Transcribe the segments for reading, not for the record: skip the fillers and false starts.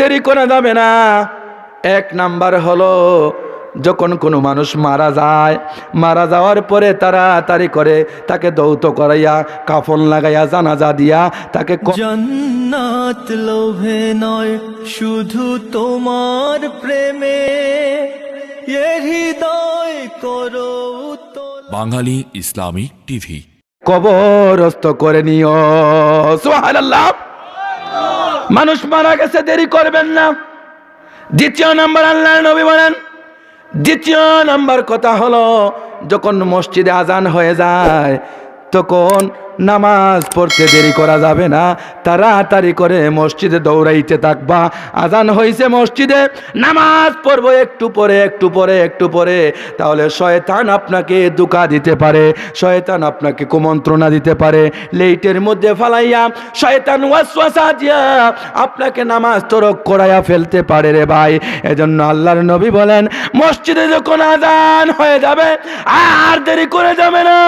দেরি করা যাবে না। এক নাম্বার হলো যখন কোনো মানুষ মারা যায়, মারা যাওয়ার পরে তাড়াতাড়ি করে তাকে দৌত করাইয়া কাফন লাগাইয়া জানাজা দিয়া তাকে জান্নাত লোভে নয় শুধু তোমার প্রেমে এ হৃদয় করো বাঙালি ইসলামিক টিভি কবরস্থ করে নিও। সুবহানাল্লাহ। মানুষ মারা গেছে, দেরি করবেন না। দ্বিতীয় নাম্বার আল্লাহর নবী বলেন, দ্বিতীয় নাম্বার কথা হলো যখন মসজিদে আজান হয়ে যায় তখন নামাজ পড়তে দেরি করা যাবে না, তাড়াতাড়ি করে মসজিদে দৌড়াইতে থাকবা। আজান হয়েছে মসজিদে, নামাজ পড়বো একটু পরে একটু পরে একটু পরে, তাহলে শয়তান আপনাকে ধোঁকা দিতে পারে, শয়তান আপনাকে কুমন্ত্রণা দিতে পারে, লেইটের মধ্যে ফালাইয়া শয়তান ওয়াসওয়াসা দিয়া আপনাকে নামাজ তরক করাইয়া ফেলতে পারে রে ভাই। এজন্য আল্লাহর নবী বলেন মসজিদে যখন আজান হয়ে যাবে আর দেরি করে যাবে না,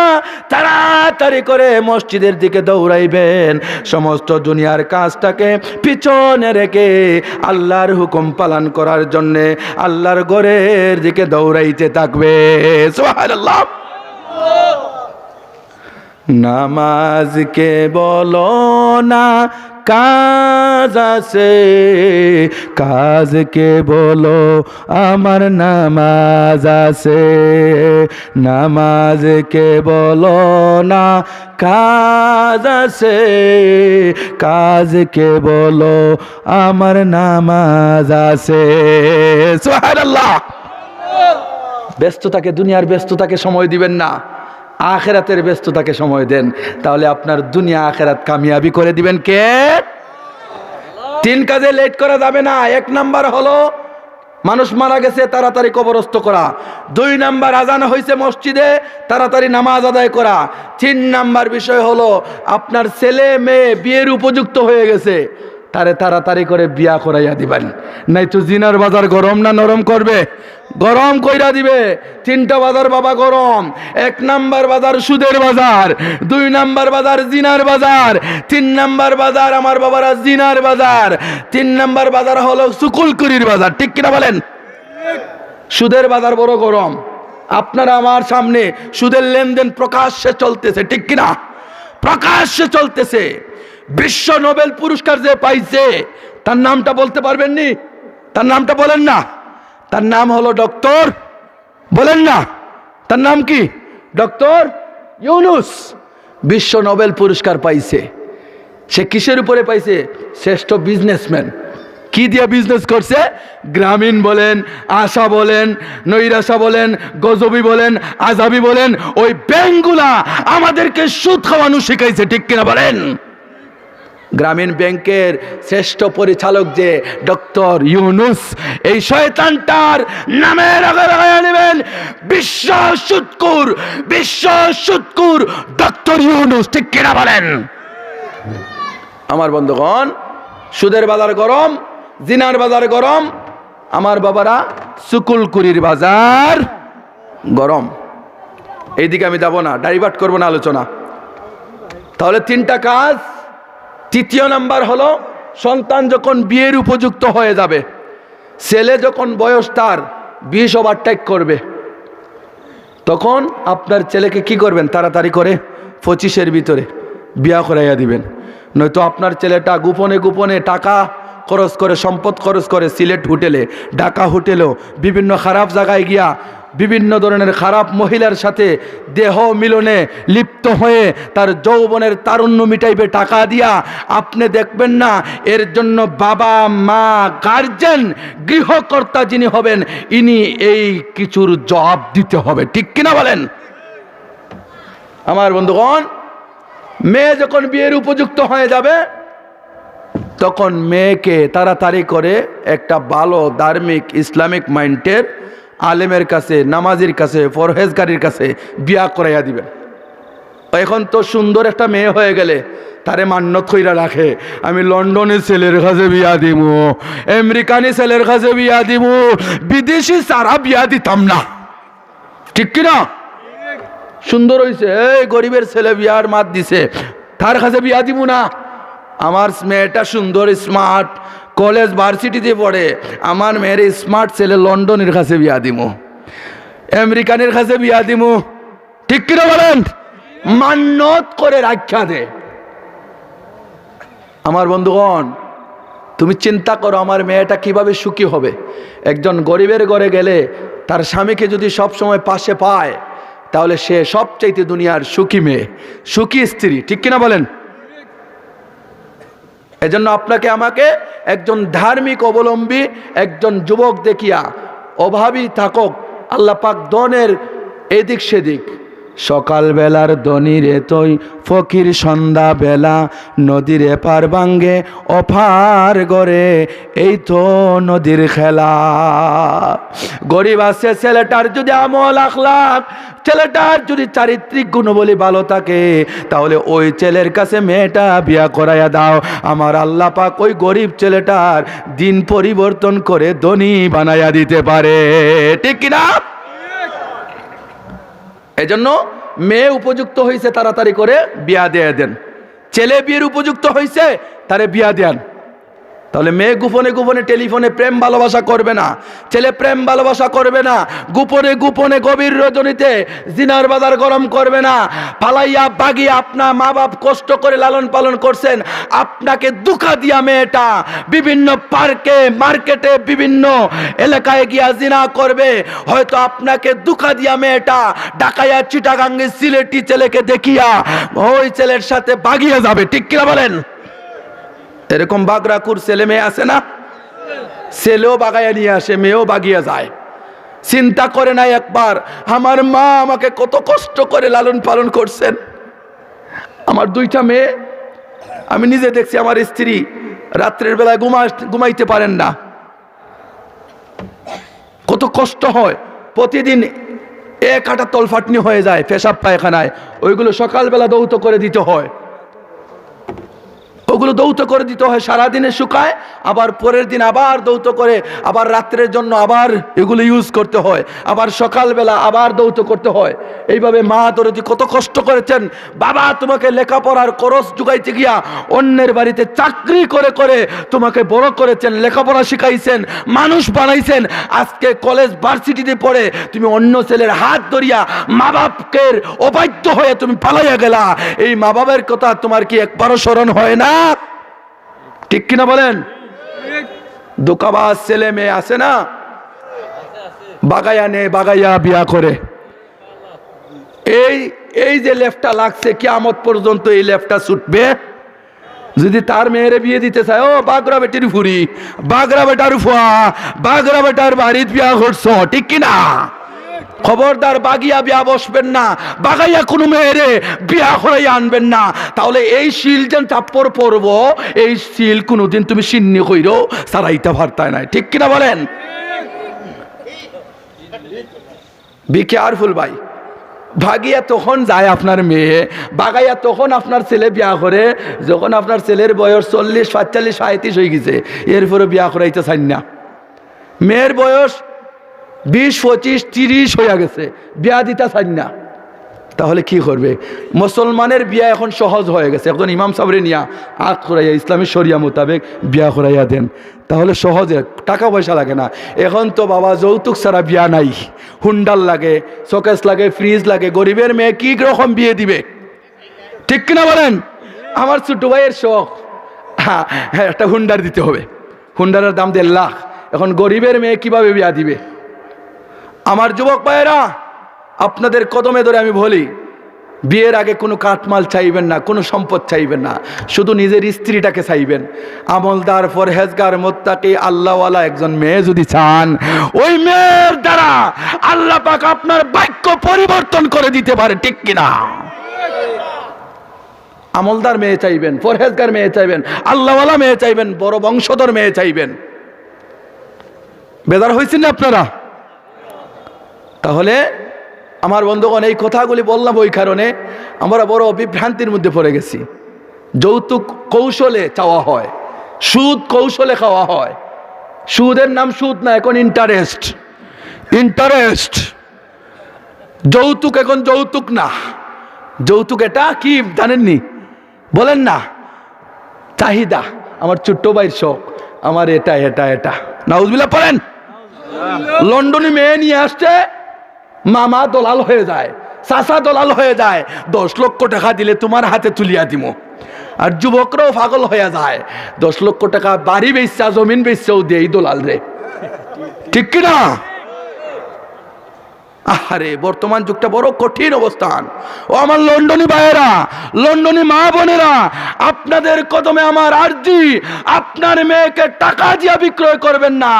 তাড়াতাড়ি করে মসজিদের দিকে দৌড়াইবেন। সমস্ত দুনিয়ার কাজটাকে পিছনে রেখে আল্লাহর হুকুম পালন করার জন্য আল্লাহর ঘরের দিকে দৌড়াইতে থাকবে। সুবহানাল্লাহ। নামাজকে বলো না কাজ আছে, কাজকে বলো আমার নামাজ আছে। নামাজকে বলো না কাজ আছে, কাজকে বলো আমার নামাজ আছে। সুবহানাল্লাহ। ব্যস্ততাকে, দুনিয়ার ব্যস্ততাকে সময় দিবেন না, আখেরাতের ব্যস্ততাকে সময় দেন, তাহলে আপনার দুনিয়া আখেরাত কামিয়াবি করে দিবেন কে? তিন কাজে লেট করা যাবে না। এক নাম্বার হলো মানুষ মারা গেছে, তাড়াতাড়ি কবরস্থ করা। দুই নাম্বার আজান হয়েছে মসজিদে, তাড়াতাড়ি নামাজ আদায় করা। তিন নাম্বার বিষয় হলো আপনার ছেলে মেয়ে বিয়ের উপযুক্ত হয়ে গেছে, তারে তাড়াতাড়ি করে বিয়া করাইয়া দিবেন, নাই তো জিনার বাজার গরম না নরম করবে? গরম কইরা দিবে। তিনটা বাজার বাবা গরম। এক নাম্বার বাজার সুদের বাজার, দুই নাম্বার বাজার জিনার বাজার, তিন নাম্বার বাজার আমার বাবারা জিনার বাজার, তিন নাম্বার বাজার হলো সুকুলকুরির বাজার। ঠিক কিনা বলেন? সুদের বাজার বড় গরম। আপনারা আমার সামনে সুদের লেনদেন প্রকাশ্যে চলতেছে, ঠিক কিনা? প্রকাশ্যে চলতেছে। বিশ্ব নোবেল পুরস্কার যে পাইছে তার নামটা বলতে পারবেননি? তার নামটা বলেন না। তার নাম হলো ডক্টর, বলেন না তার নাম কি? ডক্টর ইউনুস। বিশ্ব নোবেল পুরস্কার পাইছে। সে কিসের উপরে পাইছে? শ্রেষ্ঠ বিজনেসম্যান। কি দিয়ে বিজনেস করছে? গ্রামীণ বলেন, আশা বলেন, নৈরাশা বলেন, গজবি বলেন, আজাবি বলেন, ওই ব্যাংকগুলা আমাদেরকে সুদ খাওয়ানো শিখাইছে। ঠিক কিনা বলেন? গ্রামীণ ব্যাংকের শ্রেষ্ঠ পরিচালক যে ডক্টর ইউনুস, এই শয়তানটার নামের আগে লাগাইয়া নেবেন বিশ্ব সুদখোর, বিশ্ব সুদখোর ডক্টর ইউনুস। ঠিক কিনা বলেন? আমার বন্ধুগণ, সুদের বাজার গরম, জিনার বাজার গরম, আমার বাবারা সুকুলকুরির বাজার গরম। এইদিকে আমি যাব না, ডাইভার্ট করবো না আলোচনা। তাহলে তিনটা কাজ। তৃতীয় নাম্বার হলো সন্তান যখন বিয়ের উপযুক্ত হয়ে যাবে, ছেলে যখন বয়স তার 20 ওভারটেক করবে, তখন আপনার ছেলেকে কি করবেন? তাড়াতাড়ি করে 25-এর ভিতরে বিয়া করাইয়া দিবেন। নয়তো আপনার ছেলেটা গোপনে গোপনে টাকা খরচ করে, সম্পদ খরচ করে সিলেট হোটেলে, ঢাকা হোটেলেও, বিভিন্ন খারাপ জায়গায় গিয়া বিভিন্ন ধরনের খারাপ মহিলার সাথে দেহ মিলনে লিপ্ত হয়ে তার যৌবনের তারুণ্য মিটাইবে টাকা দিয়া। আপনি দেখবেন না, এর জন্য বাবা মা গার্জেন গৃহকর্তা যিনি হবেন ইনি এই কিছুর জবাব দিতে হবে। ঠিক কিনা বলেন? আমার বন্ধুগণ, মেয়ে যখন বিয়ের উপযুক্ত হয়ে যাবে তখন মেয়েকে তাড়াতাড়ি করে একটা ভালো ধার্মিক ইসলামিক মাইন্ডের আলেমের কাছে, নামাজির কাছে, পরহেজগারির কাছে বিয়া করাইয়া দিবেন। এখন তো সুন্দর একটা মেয়ে হয়ে গেলে তারে মান্যত কইরা রাখে, আমি লন্ডনের ছেলের কাছে বিয়া দিব, আমেরিকানি ছেলের কাছে বিয়া দিব, বিদেশি সারা বিয়া দিতাম না। ঠিক কিনা? সুন্দর হয়েছে, এই গরিবের ছেলে বিয়ার মাত দিছে, তার কাছে বিয়া দিব না। আমার মেয়েটা সুন্দর, স্মার্ট, কলেজ ভার্সিটিতে পড়ে, আমার মেয়ের স্মার্ট ছেলে লন্ডনের কাছে বিয়া দিমু, আমেরিকানের কাছে বিয়া দিমু, ঠিক কিনা বলেন? মান্যত করে রাখা দে। আমার বন্ধুগণ, তুমি চিন্তা করো আমার মেয়েটা কিভাবে সুখী হবে। একজন গরিবের ঘরে গেলে তার স্বামীকে যদি সব সময় পাশে পায়, তাহলে সে সবচাইতে দুনিয়ার সুখী মেয়ে, সুখী স্ত্রী, ঠিক কিনা বলেন? এজন্য আপনাকে আমাকে একজন ধার্মিক অবলম্বী, একজন যুবক দেখিয়া, অভাবী থাকুক, আল্লাহ পাক ধনের এদিক সেদিক, সকাল বেলার ধনী রে তুই ফকির, সন্ধ্যা বেলা নদীর এপার ভাঙ্গে অপার গড়ে, এই তো নদীর খেলা। গরিব আছে ছেলেটার যদি আমল আখলাক, ছেলেটার যদি চারিত্রিক গুণবলী ভালো থাকে, তাহলে ওই ছেলের কাছে মেয়েটা বিয়া করাইয়া দাও। আমার আল্লাহ পাক ওই গরিব ছেলেটার দিন পরিবর্তন করে ধনী বানাইয়া দিতে পারে, ঠিক কিনা? এজন্য মেয়ে উপযুক্ত হয়েছে তাড়াতাড়ি করে বিয়া দিয়ে দেন, ছেলে বিয়ের উপযুক্ত হয়েছে তারে বিয়া দেন। তাহলে মেয়ে গোপনে গোপনে টেলিফোনে প্রেম ভালোবাসা করবে না, ছেলে প্রেম ভালোবাসা করবে না, গোপনে গোপনে গভীর রজনীতে জিনার বাজার গরম করবে না। পালাইয়া বাগিয়ে আপনার মা বাপ কষ্ট করে লালন পালন করছেন, আপনাকে দুঃখা দিয়া মেয়েটা বিভিন্ন পার্কে মার্কেটে বিভিন্ন এলাকায় গিয়া জিনা করবে। হয়তো আপনাকে দুঃখা দিয়া মেয়েটা ঢাকায়া চিটাগাঙ্গে সিলেটি ছেলেকে দেখিয়া ওই ছেলের সাথে বাগিয়ে যাবে, ঠিক কিনা বলেন? এরকম বাগরাকুর ছেলে মেয়ে আছে না? ছেলেও বাগাইয়া নিয়ে আসে, মেয়েও বাগিয়া যায়। চিন্তা করে নাই একবার, আমার মা আমাকে কত কষ্ট করে লালন পালন করছেন। আমার দুইটা মেয়ে, আমি নিজে দেখছি, আমার স্ত্রী রাত্রের বেলায় ঘুমাইতে পারেন না, কত কষ্ট হয়। প্রতিদিন এক হাঁটা তলফাটনি হয়ে যায় পেশাব পায়খানায়, ওইগুলো সকালবেলা দৌত করে দিতে হয়, ওগুলো দৌত করে দিতে হয়, সারাদিনে শুকায়, আবার পরের দিন আবার দৌত করে, আবার রাত্রের জন্য আবার এগুলো ইউজ করতে হয়, আবার সকালবেলা আবার দৌত করতে হয়। এইভাবে মা দরদি কত কষ্ট করেছেন। বাবা তোমাকে লেখাপড়ার খরচ জুগাইতে গিয়া অন্যের বাড়িতে চাকরি করে করে তোমাকে বড় করেছেন, লেখাপড়া শিখাইছেন, মানুষ বানাইছেন। আজকে কলেজ ভার্সিটিতে পড়ে তুমি অন্য ছেলের হাত ধরিয়া মা বাপকে অবাধ্য হয়ে তুমি পালাইয়া গেলা। এই মা বাবার কথা তোমার কি একবারও স্মরণ হয় না? ঠিক কিনা বলেন? দোকাবাজ ছেলে মেয়ে আছে না, বাগাইয়া নে বাগাইয়া বিয়া করে। এই যে লেফটা লাগছে, কিয়ামত পর্যন্ত এই লেফটা ছুটবে। যদি তার মেয়েরে বিয়ে দিতে চায়, ও বাগরা বেটির ফুরি, বাগরা বেটার ফুয়া, বাগরা বেটার বাড়ির বিয়া করছো, ঠিক কিনা? খবরদার বাগিয়া বিয়া বসবেন না, বাগাইয়া কোনো মেয়েরে বিয়া করাইয়া আনবেন না। তাহলে এই শিল যেন চাপ্পর পরব, এই শিল কোনোদিন তুমি সিন্নি কইরো সারাইতে পারতাই নাই, ঠিক কিনা বলেন? বি কেয়ারফুল ভাই। ভাগিয়া তখন যায় আপনার মেয়ে, বাগাইয়া তখন আপনার ছেলে বিয়া করে যখন আপনার ছেলের বয়স 40, 45, 37 হয়ে গেছে, এরপরে বিয়া করাইতে চান না। মেয়ের বয়স 20, 25, 30 হয়ে গেছে, বিয়া দিতে চান না। তাহলে কি করবে? মুসলমানের বিয়া এখন সহজ হয়ে গেছে, এখন ইমাম সাহেবরে নিয়া আঁক করাইয়া ইসলামী শরিয়া মোতাবেক বিয়া করাইয়া দেন, তাহলে সহজে, টাকা পয়সা লাগে না। এখন তো বাবা যৌতুক ছাড়া বিয়া নাই, হুন্ডাল লাগে, শোকেস লাগে, ফ্রিজ লাগে। গরিবের মেয়ে কি রকম বিয়ে দিবে, ঠিক কিনা বলেন? আমার ছোট ভাইয়ের শখ, হ্যাঁ একটা হুন্ডার দিতে হবে, হুন্ডারের দাম 1.5 লাখ। এখন গরিবের মেয়ে কিভাবে বিয়া দিবে? আমার যুবক ভাইয়েরা, আপনাদের কদমে ধরে আমি বলি, বিয়ের আগে কোনো কাঠমাল চাইবেন না, কোনো সম্পদ চাইবেন না, শুধু নিজের স্ত্রীটাকে চাইবেন। আমলদার, পরহেজগার, মুত্তাকি, আল্লাহওয়ালা একজন মেয়ে যদি চান, ওই মেয়ের দ্বারা আল্লাহ পাক আপনার ভাগ্য পরিবর্তন করে দিতে পারে, ঠিক কিনা? আমলদার মেয়ে চাইবেন, পরহেজগার মেয়ে চাইবেন, আল্লাহওয়ালা মেয়ে চাইবেন, বড় বংশধর মেয়ে চাইবেন। বেজার হয়েছেন না আপনারা? তাহলে আমার বন্ধুগণ, এই কথাগুলি বললাম ওই কারণে আমরা বড় বিভ্রান্তির মধ্যে পড়ে গেছি। যৌতুক কৌশলে চাওয়া হয়, সুদ কৌশলে খাওয়া হয়। সুদের নাম সুদ না, এখন ইন্টারেস্ট। যৌতুক এখন যৌতুক না, যৌতুক এটা কি জানেননি? বলেন না, চাহিদা। আমার ছোট্ট ভাইয়ের শখ, আমার এটা এটা এটা নাউজুবিল্লাহ পড়েন। লন্ডনে মেয়ে নিয়ে আসছে, মামা দলাল হয়ে যায়, চাচা দলাল হয়ে যায়, 10 লক্ষ টাকা দিলে তোমার হাতে তুলিয়া দিমো। আর যুবকরাও পাগল হয়ে যায়, 10 লক্ষ টাকা বাড়ি বেচা জমিন বেচাও দেই দলাল রে, ঠিক কিনা? আরে বর্তমান যুগটা বড় কঠিন অবস্থান। ও আমার লন্ডনী ভাইয়েরা, লন্ডনী মা বোনেরা, আপনাদের কদমে আমার আরজি, আপনার মেয়েকে টাকা দিয়া বিক্রয় করবেন না।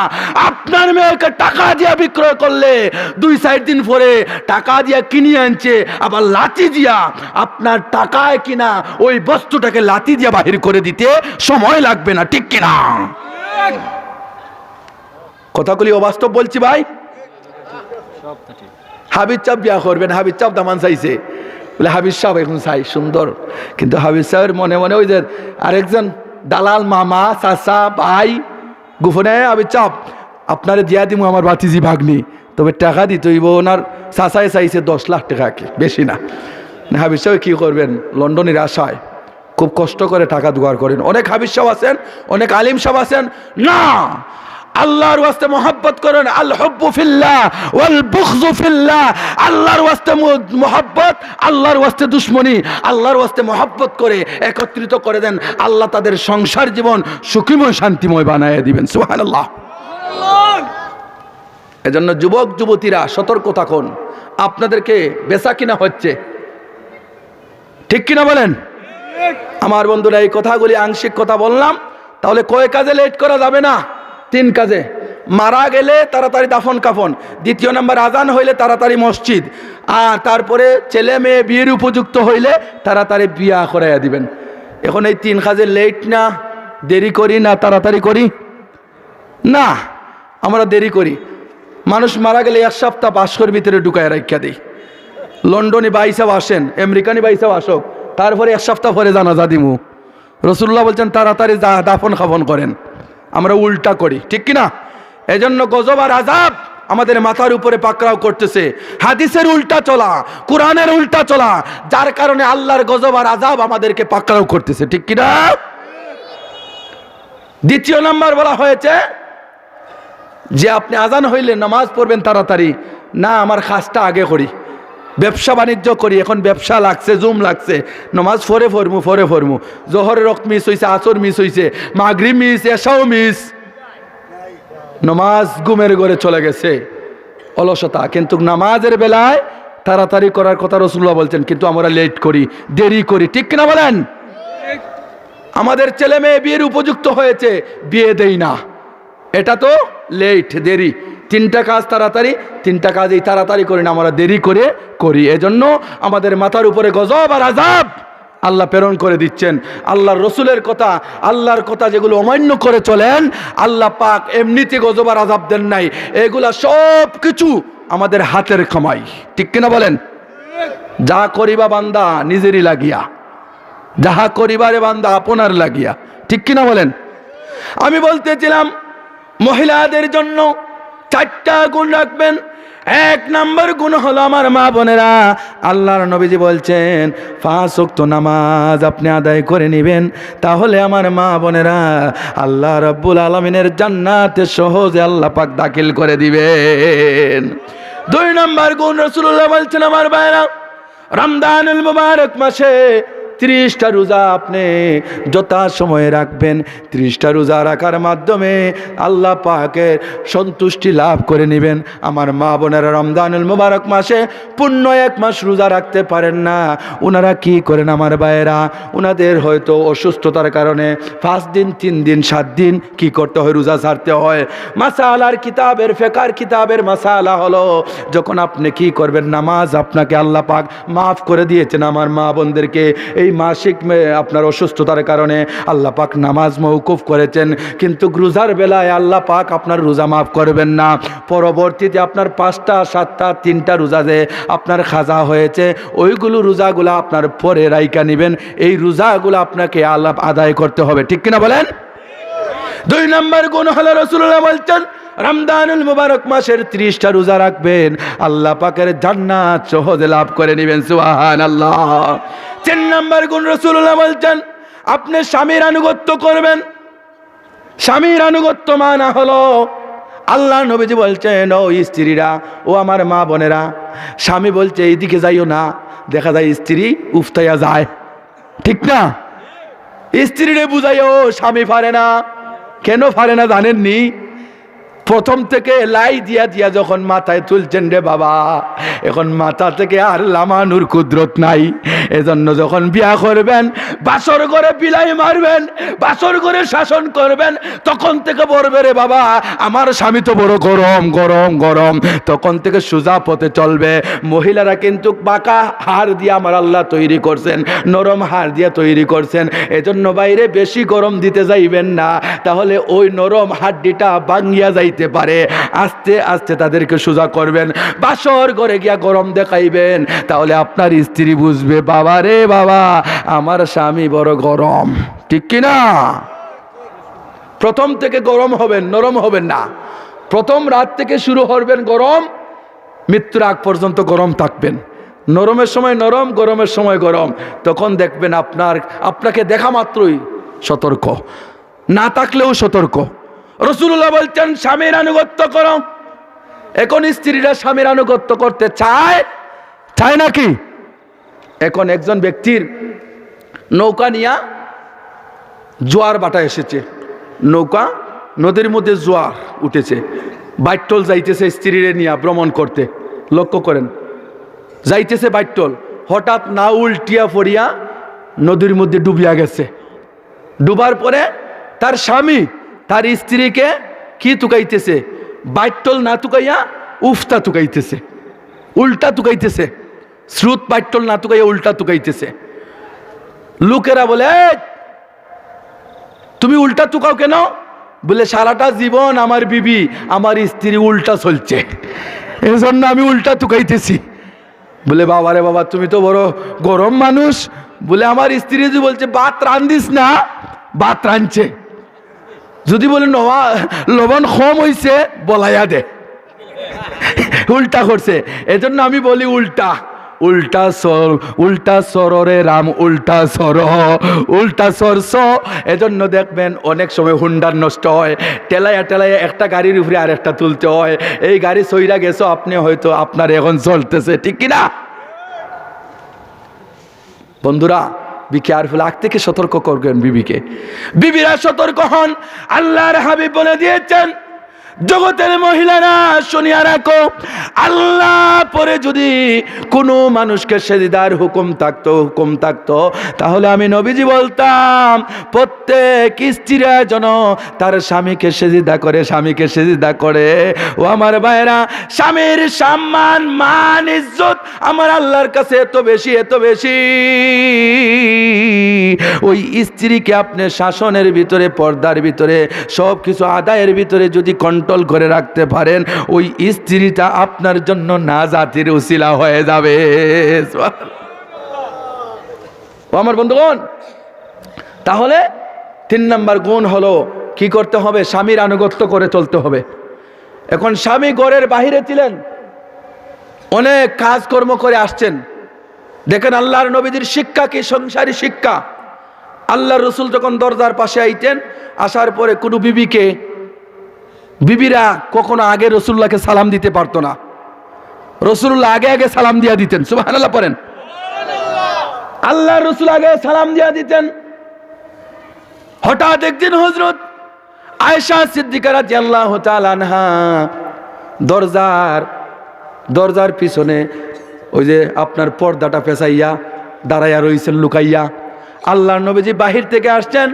আপনার মেয়েকে টাকা দিয়া বিক্রয় করলে 2-4 দিন পরে টাকা দিয়া কিনে আনছে আবার লাঠি দিয়া, আপনার টাকায় কিনা ওই বস্তুটাকে লাঠি দিয়া বাহির করে দিতে সময় লাগবে না, ঠিক কিনা? কথাগুলি অবাস্তব বলছি ভাই। হাবিজ চাপ বিয়া করবেন, হাবিজ চাপ দামান চাইছে বলে হাবিজ সাহেব এখন চাই সুন্দর, কিন্তু হাবিজ সাহেবের মনে মনে ওই যে আরেকজন দালাল মামা চাচা ভাই গোপনে হাবিজ চাপ আপনারে দিয়া দিমু আমার বাতিজি ভাগ্নি, তবে টাকা দিতে হইব। ওনার চাচায় চাইছে 10 লাখ টাকা, কি বেশি না। হাবিজ সাহেব কি করবেন, লন্ডনের আশায় খুব কষ্ট করে টাকা জোগাড় করেন। অনেক হাবিজ সাহেব আছেন, অনেক আলিম সাহেব আছেন, না আল্লাহর ওয়াস্তে মোহাব্বত করেন, আল হুব্বু ফিল্লাহ ওয়াল বুগযু ফিল্লাহ। আল্লাহর ওয়াস্তে মোহাব্বত, আল্লাহর ওয়াস্তে দুশমনি, আল্লাহর ওয়াস্তে মোহাব্বত করে একত্রিত করে দেন, আল্লাহ তাদের সংসার জীবন সুখীময় শান্তিময় বানায় দিবেন। সুবহানাল্লাহ। এজন্য যুবক যুবতীরা সতর্ক থাকুন, আপনাদেরকে বেচা কিনা হচ্ছে, ঠিক কিনা বলেন? আমার বন্ধুরা, এই কথাগুলি আংশিক কথা বললাম, তাহলে কয় কাজে লেট করা যাবে না? 3 কাজে। মারা গেলে তাড়াতাড়ি দাফন কাফন, 2 নম্বর আজান হইলে তাড়াতাড়ি মসজিদ, আর তারপরে ছেলে মেয়ে বিয়ের উপযুক্ত হইলে তাড়াতাড়ি বিয়া করাইয়া দিবেন। এখন এই 3 কাজে লেট না দেরি করি না তাড়াতাড়ি করি? না, আমরা দেরি করি। মানুষ মারা গেলে 1 সপ্তাহ বাস্কর ভিতরে ঢুকায় রাখিয়া দিই। লন্ডনে বাইসাব আসেন, আমেরিকানি বাইসাব আসক, তারপরে 1 সপ্তাহ পরে জানাজা দিমু। রাসূলুল্লাহ বলছেন তাড়াতাড়ি দাফন কাফন করেন, আমরা উল্টা করি, ঠিক কিনা? এজন্য গজব আর আযাব আমাদের মাথার উপরে পাকড়াও করতেছে। হাদিসের উল্টা চলা, কোরআনের উল্টা চলা, যার কারণে আল্লাহর গজব আর আযাব আমাদেরকে পাকড়াও করতেছে, ঠিক কিনা? 2 নাম্বার বলা হয়েছে যে আপনি আজান হইলে নামাজ পড়বেন তাড়াতাড়ি। না, আমার কাজটা আগে করি, ব্যবসা বাণিজ্য করি, এখন ব্যবসা লাগছে, জুম লাগছে, নামাজ ফরে ফরমু। জোহরের রক্ত মিস হয়েছে, আসর মিস হয়েছে, মাগরিব মিস, এশাও মিস, নামাজ ঘুমের ঘরে চলে গেছে, অলসতা। কিন্তু নামাজের বেলায় তাড়াতাড়ি করার কথা রাসূলুল্লাহ বলছেন, কিন্তু আমরা লেট করি, দেরি করি, ঠিক কিনা বলেন? আমাদের ছেলে মেয়ে বিয়ের উপযুক্ত হয়েছে, বিয়ে দেই না, এটা তো লেট, দেরি। 3টা কাজ তাড়াতাড়ি, 3টা কাজ এই তাড়াতাড়ি করি না, আমরা দেরি করে করি। এজন্য আমাদের মাথার উপরে গজব আর আযাব আল্লাহ প্রেরণ করে দিচ্ছেন। আল্লাহর রসুলের কথা, আল্লাহর কথা যেগুলো অমান্য করে চলেন, আল্লাহ পাক এমনিতে গজব আর আযাব দেন নাই। এগুলা সব কিছু আমাদের হাতের কামাই, ঠিক কিনা বলেন? যা করিবা বান্দা নিজেরই লাগিয়া, যাহা করিবারে বান্দা আপনার লাগিয়া, ঠিক কিনা বলেন? আমি বলতেছিলাম মহিলাদের জন্য 4টা গুণ রাখবেন। 1 নম্বর গুণ হলো আমার মা বোনেরা, আল্লাহর নবীজি বলছেন 5 ওয়াক্ত নামাজ আপনি আদায় করে নেবেন, তাহলে আমার মা বোনেরা আল্লাহ রাব্বুল আলামিনের জান্নাতে সহজে আল্লাহ পাক দাখিল করে দিবেন। 2 নম্বর গুণ রাসূলুল্লাহ বলছেন আমার ভাইরা, রমজানুল মুবারক মাসে 30টা রোজা আপনি যথা সময়ে রাখবেন। 30টা রোজা রাখার মাধ্যমে আল্লাহ পাকের সন্তুষ্টি লাভ করে নেবেন। আমার মা বোনেরা রমজানুল মুবারক মাসে পূর্ণ 1 মাস রোজা রাখতে পারেন না, ওনারা কি করেন আমার ভাইয়েরা, ওনাদের হয়তো অসুস্থতার কারণে 5 দিন 3 দিন 7 দিন কি করতে হয়, রোজা ছাড়তে হয়। মাসালার কিতাবের, ফিকহের কিতাবের মাসালা হলো, যখন আপনি কি করবেন, নামাজ আপনাকে আল্লাহ পাক মাফ করে দিয়েছেন আমার মা বোনদেরকে। এই মাসিক আপনার অসুস্থতার কারণে আল্লাহ পাক নামাজ মওকুফ করেছেন, কিন্তু রোজার বেলায় আল্লাহ পাক আপনার রোজা মাফ করবেন না। পরবর্তীতে আপনার 5টা 7টা 3টা রোজা যে আপনার খাজা হয়েছে, ওইগুলো রোজাগুলো আপনার পরে রাইকা নেবেন। এই রোজাগুলো আপনাকে আল্লাহ আদায় করতে হবে, ঠিক কিনা বলেন? 2 নম্বর গুণ হলো রাসূলুল্লাহ বলছেন রমজানুল মুবারক মাসের 30টা রোজা রাখবেন, আল্লাহ পাকের জান্নাত সহজে লাভ করে নেবেন। সুবহানাল্লাহ। 3 নম্বর গুণ রাসূলুল্লাহ বলছেন আপনি স্বামীর আনুগত্য করবেন। স্বামীর আনুগত্য মানা হলো, আল্লাহ নবীজি বলছেন ও স্ত্রীরা, ও আমার মা বোনেরা, স্বামী বলছে এইদিকে যাইও না, দেখা যায় স্ত্রী উফতাইয়া যায়, ঠিক না? স্ত্রীরে বুঝাইও, স্বামী পারে না। কেন পারে না জানেননি? প্রথম থেকে লাই দিয়া দিয়া যখন মাথায় তুলছেন রে বাবা, এখন মাথা থেকে আর লামানুর কুদরত নাই। এজন্য যখন বিয়া করবেন, বাসর করে বিলাই মারবেন, বাসর করে শাসন করবেন, তখন থেকে বলবে রে বাবা আমার স্বামী তো বড় গরম গরম গরম, তখন থেকে সোজা পথে চলবে। মহিলারা কিন্তু বাঁকা হাড় দিয়ে আমার আল্লাহ তৈরি করছেন, নরম হাড় দিয়ে তৈরি করছেন, এজন্য বাইরে বেশি গরম দিতে যাইবেন না, তাহলে ওই নরম হাড্ডিটা ভাঙিয়া যাইতে পারে। আস্তে আস্তে তাদেরকে সোজা করবেন, বাসর ঘরে গিয়া গরম দেখাইবেন, তাহলে আপনার স্ত্রী বুঝবে বাবা রে বাবা আমার স্বামী বড় গরম, ঠিক কিনা? প্রথম থেকে গরম হবেন, নরম হবেন না। প্রথম রাত থেকে শুরু করবেন গরম, মৃত্যুর আগ পর্যন্ত গরম থাকবেন। নরমের সময় নরম, গরমের সময় গরম। তখন দেখবেন আপনাকে দেখা মাত্রই সতর্ক, না থাকলেও সতর্ক। রাসূলুল্লাহ বলছেন স্বামীর আনুগত্য করো। এখন স্ত্রীরা স্বামীর আনুগত্য করতে চায় নাকি? এখন একজন ব্যক্তির নৌকা নিয়া জোয়ার বাটা এসেছে, নৌকা নদীর মধ্যে জোয়ার উঠেছে, বাইট্টল যাইতেছে স্ত্রীরে নিয়া ভ্রমণ করতে। লক্ষ্য করেন, যাইতেছে বাইট্টল, হঠাৎ না উল্টিয়া পড়িয়া নদীর মধ্যে ডুবিয়া গেছে। ডুবার পরে তার স্বামী তার স্ত্রীকে কি তুকাইতেছে? বাইট্টল না তুকাইয়া উফতা তুকাইতেছে, উল্টা তুকাইতেছে। স্রোত বাইট্টল না তুকাইয়া উল্টা তুকাইতেছে। লোকেরা বলে তুমি উল্টা তুকাও কেন? বলে সারাটা জীবন আমার বিবি আমার স্ত্রী উল্টা চলছে, এজন্য আমি উল্টা তুকাইতেছি। বলে বাবারে বাবা তুমি তো বড় গরম মানুষ। বলে আমার স্ত্রী যদি বলছে ভাত রান্ধিস না, ভাত রাঁধছে। যদি বলে লবণ কম হইছে বলাইয়া দে, উল্টা করছে। এজন্য আমি বলি উল্টা উল্টা সর, উল্টা সররে রাম, উল্টা সর, উল্টা সরস। এজন্য দেখবেন অনেক সময় হুন্ডার নষ্ট হয়, টেলাইয়া টেলাইয়া একটা গাড়ির উপরে আরেকটা তুলতে হয়। এই গাড়ি সইরা গেছো আপনি, হয়তো আপনার এখন চলতেছে, ঠিক কিনা? বন্ধুরা বি কেয়ারফুল, আগ থেকে সতর্ক করবেন বিবিকে। বিবিরা সতর্ক হন। আল্লাহর হাবিব বলে দিয়েছেন জগতের মহিলারা শুনিয়া রাখো, আল্লাহ পরে যদি কোনো মানুষকে সেজদার হুকুম থাকতো তাহলে আমি নবীজি বলতাম প্রত্যেক স্ত্রীরা যেন তার স্বামীকে সেজদা করে, স্বামীকে সেজদা করে। ও আমার ভাইরা, স্বামীর সম্মান মান ইজ্জত আমার আল্লাহর কাছে এত বেশি, এত বেশি। ওই স্ত্রীকে আপনি শাসনের ভিতরে, পর্দার ভিতরে, সব কিছু আদায়ের ভিতরে যদি কন্ট্রোল করে রাখতে পারেন, ওই স্ত্রীটা আপনার জন্য নাজাতের উসিলা হয়ে যাবে। ও আমার বন্ধুগণ, তাহলে 3 নম্বর গুণ হলো কি করতে হবে? স্বামীর আনুগত্য করে চলতে হবে। এখন স্বামী ঘরের বাহিরে ছিলেন, অনেক কাজকর্ম করে আসছেন। দেখেন আল্লাহর নবীজির শিক্ষা কি, সংসারী শিক্ষা। আল্লাহর রসুল যখন দরজার পাশে আইতেন, আসার পরে কোনো বিবিরা কখনো আগে রসুল্লাহকে সালাম দিতে পারতো না। রসুল্লাহ আগে আগে সালাম দিয়া দিতেন। সুবহানাল্লাহ পড়েন। আল্লাহর রসুল আগে সালাম দিয়া দিতেন। হঠাৎ একদিন হযরত আয়েশা সিদ্দিকা রাদিয়াল্লাহু তাআলা আনহা দরজার পিছনে ওই যে আপনার পর্দাটা পেঁচাইয়া দাঁড়াইয়া রইছেন লুকাইয়া। আল্লাহর নবীজি বাহির থেকে আসছেন,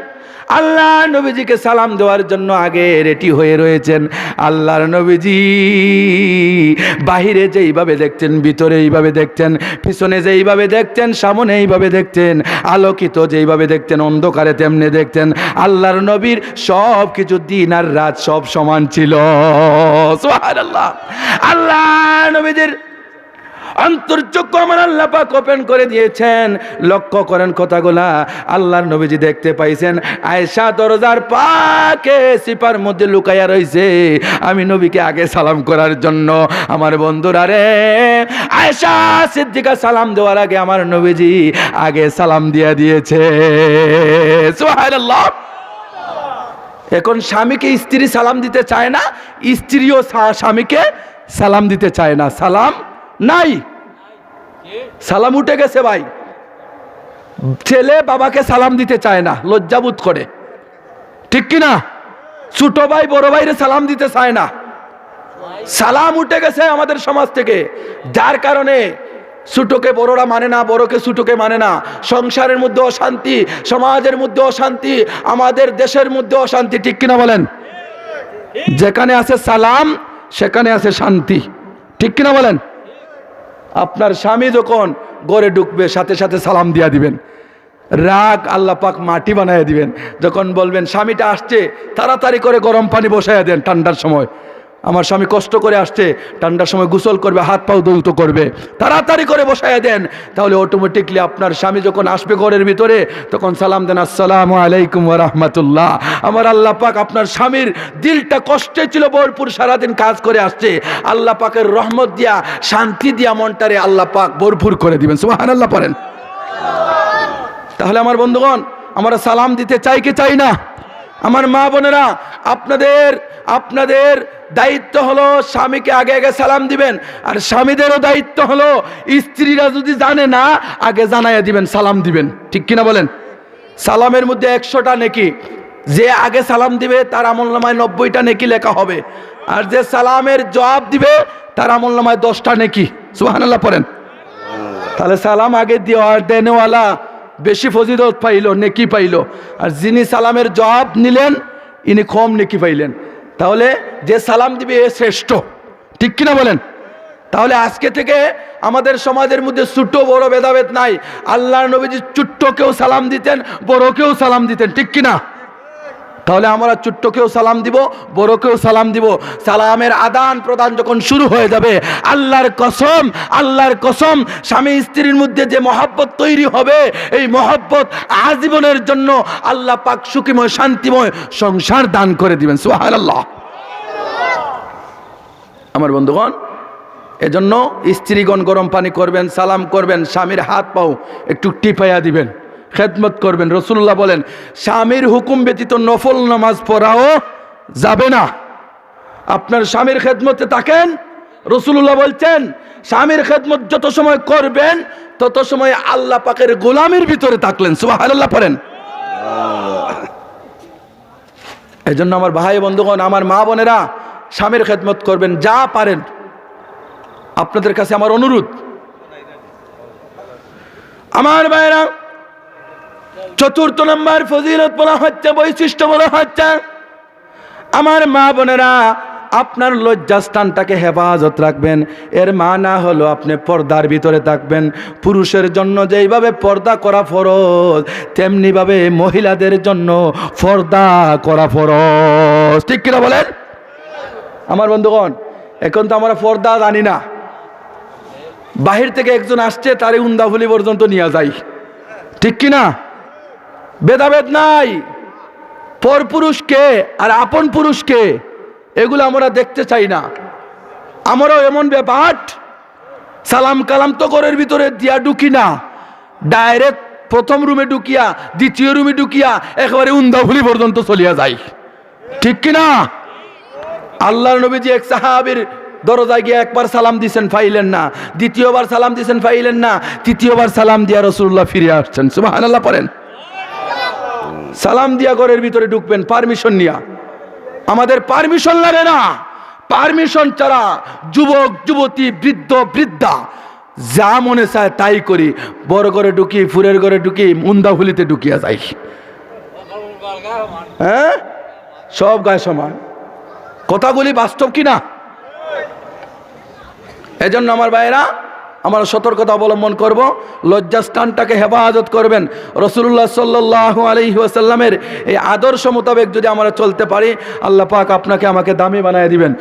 আল্লাহ নবীজিকে সালাম দেওয়ার জন্য আগে রেডি হয়ে রয়েছেন। আল্লাহর নবীজি বাহিরে যেইভাবে দেখতেন, ভিতরে এইভাবে দেখতেন, পিছনে যেইভাবে দেখতেন, সামনে এইভাবে দেখতেন, আলোকিত যেইভাবে দেখতেন, অন্ধকারে তেমনি দেখতেন। আল্লাহর নবীর সব কিছু দিন আর রাত সব সমান ছিল। সুবহানাল্লাহ। আল্লাহ নবীজির অন্তর্চক্ষু আমার আল্লাহ পাক ওপেন করে দিয়েছেন। লক্ষ্য করেন কথাগুলা। আল্লাহর নবীজি দেখতে পাইছেন আয়েশা দরজার পাকে সিপার মধ্যে লুকাইয়া রইছে, আমি নবীকে আগে সালাম করার জন্য। আমার বন্ধুরা রে, আয়েশা সিদ্দিকা সালাম দেওয়ার আগে আমার নবীজি আগে সালাম দিয়া দিয়েছে। সুবহানাল্লাহ। এখন স্বামীকে স্ত্রী সালাম দিতে চায় না, স্ত্রীও স্বামীকে সালাম দিতে চায় না। সালাম নাই, সালাম উঠে গেছে ভাই। ছেলে বাবাকে সালাম দিতে চায় না, লজ্জাবোধ করে, ঠিক কিনা? ছোট ভাই বড় ভাইরে সালাম দিতে চায় না, সালাম উঠে গেছে আমাদের সমাজ থেকে। যার কারণে ছোটকে বড়রা মানে না, বড়কে ছোটকে মানে না। সংসারের মধ্যে অশান্তি, সমাজের মধ্যে অশান্তি, আমাদের দেশের মধ্যে অশান্তি, ঠিক কিনা বলেন? যেখানে আছে সালাম সেখানে আছে শান্তি, ঠিক কিনা বলেন? আপনার স্বামী যখন ঘরে ঢুকবে সাথে সাথে সালাম দিয়া দিবেন। রাগ আল্লাহ পাক মাটি বানায় দিবেন। যখন বলবেন স্বামীটা আসছে, তাড়াতাড়ি করে গরম পানি বসাইয়া দেন। ঠান্ডার সময় আমার স্বামী কষ্ট করে আসছে, ঠান্ডার সময় গোসল করবে, হাত পাও ধৌত করবে, তাড়াতাড়ি করে বসাইয়া দেন। তাহলে অটোমেটিকলি আপনার স্বামী যখন আসবে ঘরের ভিতরে, তখন সালাম দেন, আসসালামু আলাইকুম ওয়া রাহমাতুল্লাহ। আমার আল্লাহ পাক আপনার স্বামীর দিলটা কষ্টে ছিল, ভরপুর সারাদিন কাজ করে আসছে, আল্লাহ পাকের রহমত দিয়া, শান্তি দিয়া মনটারে আল্লাহ পাক ভরপুর করে দিবেন। সুবহানাল্লাহ পড়েন। তাহলে আমার বন্ধুগণ, আমরা সালাম দিতে চাই কি চাই না? আমার মা বোনেরা, আপনাদের দায়িত্ব হলো স্বামীকে আগে আগে সালাম দিবেন। আর স্বামীদেরও দায়িত্ব হলো স্ত্রীরা যদি জানে না, আগে জানাইয়া দিবেন, সালাম দিবেন, ঠিক কিনা বলেন? সালামের মধ্যে 100টা নেকি, যে আগে সালাম দিবে তার আমলনামায় 90টা নেকি লেখা হবে, আর যে সালামের জবাব দিবে তার আমলনামায় 10টা নেকি। সুবহানাল্লাহ পড়েন। তাহলে সালাম আগে দেনেওয়ালা বেশি ফজিলত পাইল, নেকি পাইল, আর যিনি সালামের জবাব নিলেন ইনি কম নেকি পাইলেন। তাহলে যে সালাম দিবে এ শ্রেষ্ঠ, ঠিক কিনা বলেন? তাহলে আজকে থেকে আমাদের সমাজের মধ্যে ছোট বড় ভেদাভেদ নাই। আল্লাহর নবীজি ছোট্টকেও সালাম দিতেন, বড়কেও সালাম দিতেন, ঠিক কিনা? তাহলে আমরা ছোট্টকেও সালাম দিব, বড়কেও সালাম দিব। সালামের আদান প্রদান যখন শুরু হয়ে যাবে, আল্লাহর কসম, স্বামী স্ত্রীর মধ্যে যে মহব্বত তৈরি হবে, এই মহব্বত আজীবনের জন্য আল্লাহ পাক সুখীময় শান্তিময় সংসার দান করে দিবেন। সুবহানাল্লাহ। আমার বন্ধুগণ, এজন্য স্ত্রীগণ গরম পানি করবেন, সালাম করবেন, স্বামীর হাত পাও একটু টিপাইয়া দিবেন, খেদমত করবেন। রাসূলুল্লাহ বলেন, স্বামীর হুকুম ব্যতীত নফল নামাজ পড়াও যাবে না। আপনার স্বামীর খেদমতে থাকেন। রাসূলুল্লাহ বলছেন, স্বামীর খেদমত যত সময় করবেন তত সময় আল্লাহ পাকের গোলামির ভিতরে থাকলেন। সুবহানাল্লাহ পড়েন। এজন্য আমার ভাই বন্ধুগণ, আমার মা বোনেরা, স্বামীর খেদমত করবেন যা পারেন। আপনাদের কাছে আমার অনুরোধ, আমার ভাইরা, 4th নম্বর ফজিলত বলা হচ্ছে, বৈশিষ্ট্য বলা হচ্ছে, আমার মা বোনেরা, আপনার লজ্জাস্থানটাকে হেফাজত রাখবেন। এর মানা হলো আপনি পর্দার ভিতরে থাকবেন। পুরুষের জন্য যেইভাবে পর্দা করা ফরজ, তেমনিভাবে মহিলাদের জন্য পর্দা করা ফরজ, ঠিক কিনা বলেন? আমার বন্ধুগণ, এখন তো আমরা পর্দা জানি না। বাহির থেকে একজন আসছে, তারে উন্দাফুলি পর্যন্ত নিয়ে যায়, ঠিক কিনা? ভেদাভেদ নাই। পর পুরুষকে আর আপন পুরুষকে এগুলো আমরা দেখতে চাই না। আমরাও এমন ব্যাপার, সালাম কালাম তো ঘরের ভিতরে দিয়া ঢুকি না, ডাইরেক্ট প্রথম রুমে ঢুকিয়া, দ্বিতীয় রুমে ঢুকিয়া একেবারে উন্দাফুলি পর্যন্ত চলিয়া যায়, ঠিক কিনা? আল্লাহর নবীজি এক সাহাবীর দরজায় গিয়ে একবার সালাম দিয়েছেন, পাইলেন না। দ্বিতীয়বার সালাম দিয়েছেন, পাইলেন না। তৃতীয়বার সালাম দিয়া রাসূলুল্লাহ ফিরে আসছেন। সুবহানাল্লাহ পড়েন। সালাম দিয়া ঘরের ভিতরে ঢুকবেন পারমিশন নিয়া। আমাদের পারমিশন লাগে না। পারমিশন ছাড়া যুবক যুবতী, বৃদ্ধ বৃদ্ধা যা মনে চায় তাই করি। বড় ঘরে ঢুকি, ফুরের ঘরে ঢুকি, মুন্দাফুলিতে ঢুকিয়া যাই। হ্যাঁ, সব গায়ে সমান। কথাগুলি বাস্তব কিনা? এজন্য আমার ভাইয়েরা, আমরা সতর্কতা অবলম্বন করব, লজ্জাস্থানটাকে হেফাজত করবেন। রাসূলুল্লাহ সাল্লাল্লাহু আলাইহি ওয়াসাল্লামের এই আদর্শ মোতাবেক যদি আমরা চলতে পারি, আল্লাহ পাক আপনাকে আমাকে দামি বানায় দিবেন।